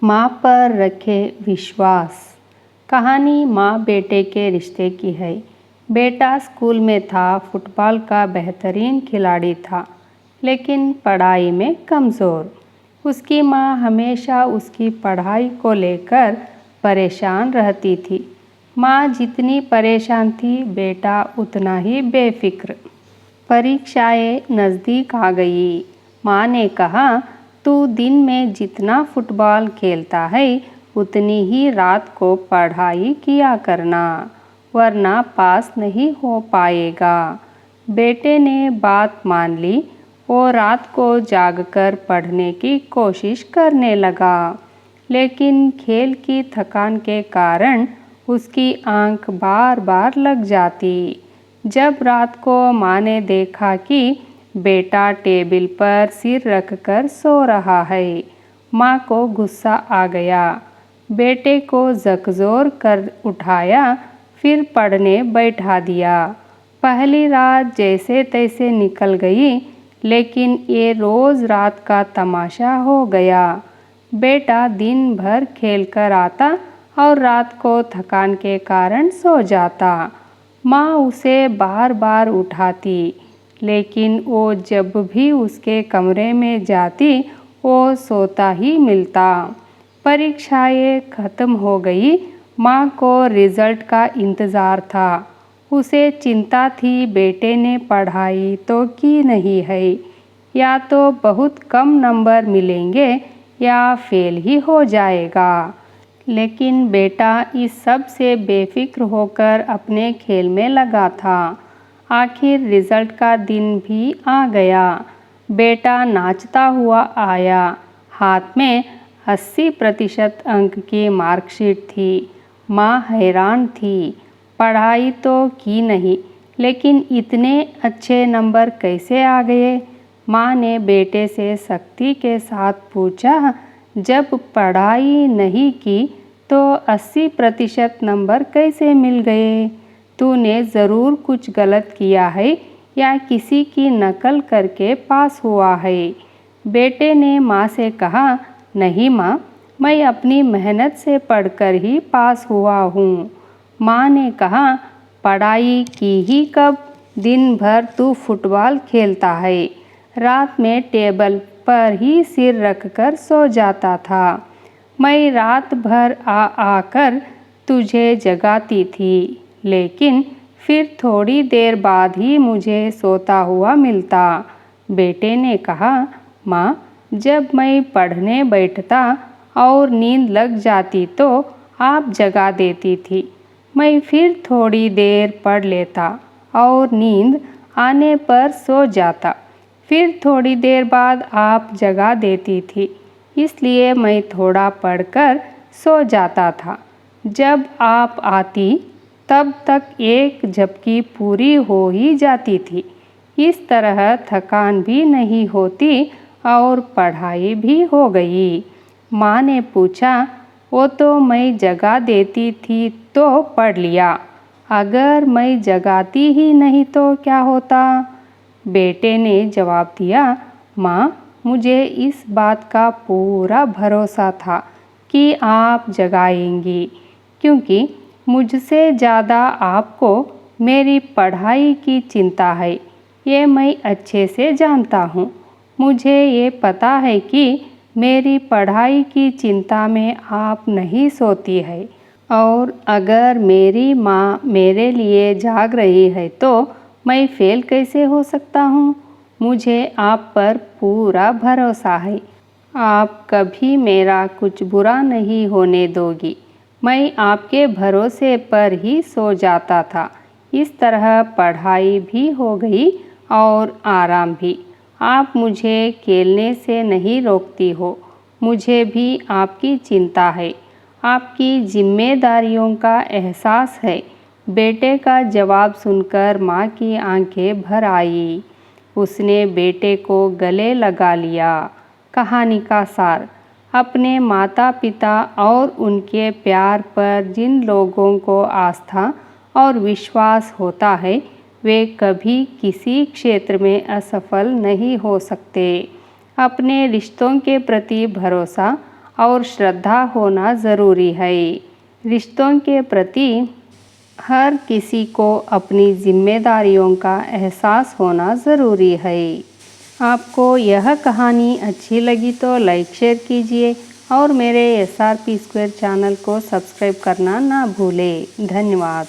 माँ पर रखे विश्वास। कहानी माँ बेटे के रिश्ते की है। बेटा स्कूल में था, फुटबॉल का बेहतरीन खिलाड़ी था, लेकिन पढ़ाई में कमज़ोर। उसकी माँ हमेशा उसकी पढ़ाई को लेकर परेशान रहती थी। माँ जितनी परेशान थी, बेटा उतना ही बेफिक्र। परीक्षाएं नज़दीक आ गई। माँ ने कहा, तू दिन में जितना फुटबॉल खेलता है, उतनी ही रात को पढ़ाई किया करना, वरना पास नहीं हो पाएगा। बेटे ने बात मान ली। वो रात को जागकर पढ़ने की कोशिश करने लगा, लेकिन खेल की थकान के कारण उसकी आंख बार बार लग जाती। जब रात को माँ ने देखा कि बेटा टेबल पर सिर रखकर सो रहा है, माँ को गुस्सा आ गया। बेटे को झकझोर कर उठाया, फिर पढ़ने बैठा दिया। पहली रात जैसे तैसे निकल गई, लेकिन ये रोज़ रात का तमाशा हो गया। बेटा दिन भर खेल कर आता और रात को थकान के कारण सो जाता। माँ उसे बार बार उठाती, लेकिन वो जब भी उसके कमरे में जाती, वो सोता ही मिलता। परीक्षाएं ख़त्म हो गई। माँ को रिज़ल्ट का इंतज़ार था। उसे चिंता थी, बेटे ने पढ़ाई तो की नहीं है, या तो बहुत कम नंबर मिलेंगे या फेल ही हो जाएगा। लेकिन बेटा इस सब से बेफिक्र होकर अपने खेल में लगा था। आखिर रिज़ल्ट का दिन भी आ गया। बेटा नाचता हुआ आया। हाथ में 80% अंक की मार्कशीट थी। माँ हैरान थी। पढ़ाई तो की नहीं, लेकिन इतने अच्छे नंबर कैसे आ गए? माँ ने बेटे से सख्ती के साथ पूछा, जब पढ़ाई नहीं की तो 80% नंबर कैसे मिल गए? तूने ज़रूर कुछ गलत किया है या किसी की नकल करके पास हुआ है। बेटे ने माँ से कहा, नहीं माँ, मैं अपनी मेहनत से पढ़कर ही पास हुआ हूँ। माँ ने कहा, पढ़ाई की ही कब? दिन भर तू फुटबॉल खेलता है, रात में टेबल पर ही सिर रखकर सो जाता था। मैं रात भर आकर तुझे जगाती थी, लेकिन फिर थोड़ी देर बाद ही मुझे सोता हुआ मिलता। बेटे ने कहा, माँ, जब मैं पढ़ने बैठता और नींद लग जाती तो आप जगा देती थी। मैं फिर थोड़ी देर पढ़ लेता और नींद आने पर सो जाता। फिर थोड़ी देर बाद आप जगा देती थी, इसलिए मैं थोड़ा पढ़कर सो जाता था। जब आप आती तब तक एक झपकी पूरी हो ही जाती थी। इस तरह थकान भी नहीं होती और पढ़ाई भी हो गई। माँ ने पूछा, वो तो मैं जगा देती थी तो पढ़ लिया, अगर मैं जगाती ही नहीं तो क्या होता? बेटे ने जवाब दिया, माँ, मुझे इस बात का पूरा भरोसा था कि आप जगाएंगी, क्योंकि मुझसे ज़्यादा आपको मेरी पढ़ाई की चिंता है। ये मैं अच्छे से जानता हूँ। मुझे ये पता है कि मेरी पढ़ाई की चिंता में आप नहीं सोती है, और अगर मेरी माँ मेरे लिए जाग रही है तो मैं फेल कैसे हो सकता हूँ? मुझे आप पर पूरा भरोसा है। आप कभी मेरा कुछ बुरा नहीं होने दोगी। मैं आपके भरोसे पर ही सो जाता था। इस तरह पढ़ाई भी हो गई और आराम भी। आप मुझे खेलने से नहीं रोकती हो। मुझे भी आपकी चिंता है, आपकी जिम्मेदारियों का एहसास है। बेटे का जवाब सुनकर माँ की आंखें भर आई। उसने बेटे को गले लगा लिया। कहानी का सार, अपने माता पिता और उनके प्यार पर जिन लोगों को आस्था और विश्वास होता है, वे कभी किसी क्षेत्र में असफल नहीं हो सकते। अपने रिश्तों के प्रति भरोसा और श्रद्धा होना ज़रूरी है। रिश्तों के प्रति हर किसी को अपनी जिम्मेदारियों का एहसास होना ज़रूरी है। आपको यह कहानी अच्छी लगी तो लाइक शेयर कीजिए और मेरे SRP Square चैनल को सब्सक्राइब करना ना भूलें। धन्यवाद।